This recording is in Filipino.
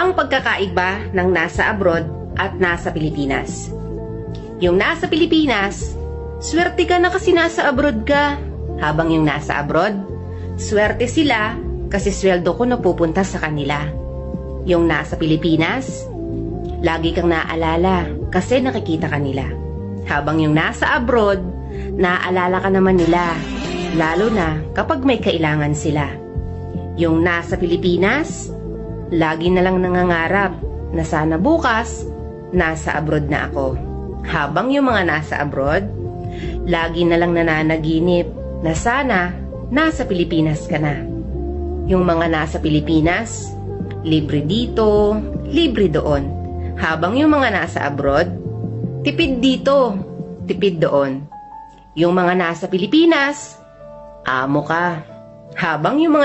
ang pagkakaiba ng nasa abroad at nasa Pilipinas. Yung nasa Pilipinas, swerte ka na kasi nasa abroad ka. Habang yung nasa abroad, swerte sila kasi sweldo ko napupunta sa kanila. Yung nasa Pilipinas, lagi kang naaalala kasi nakikita ka nila. Habang yung nasa abroad, naaalala ka naman nila, lalo na kapag may kailangan sila. Yung nasa Pilipinas, lagi na lang nangangarap na sana bukas, nasa abroad na ako. Habang yung mga nasa abroad, lagi na lang nananaginip na sana nasa Pilipinas ka na. Yung mga nasa Pilipinas, libre dito, libre doon. Habang yung mga nasa abroad, tipid dito, tipid doon. Yung mga nasa Pilipinas, amo ka. Habang yung mga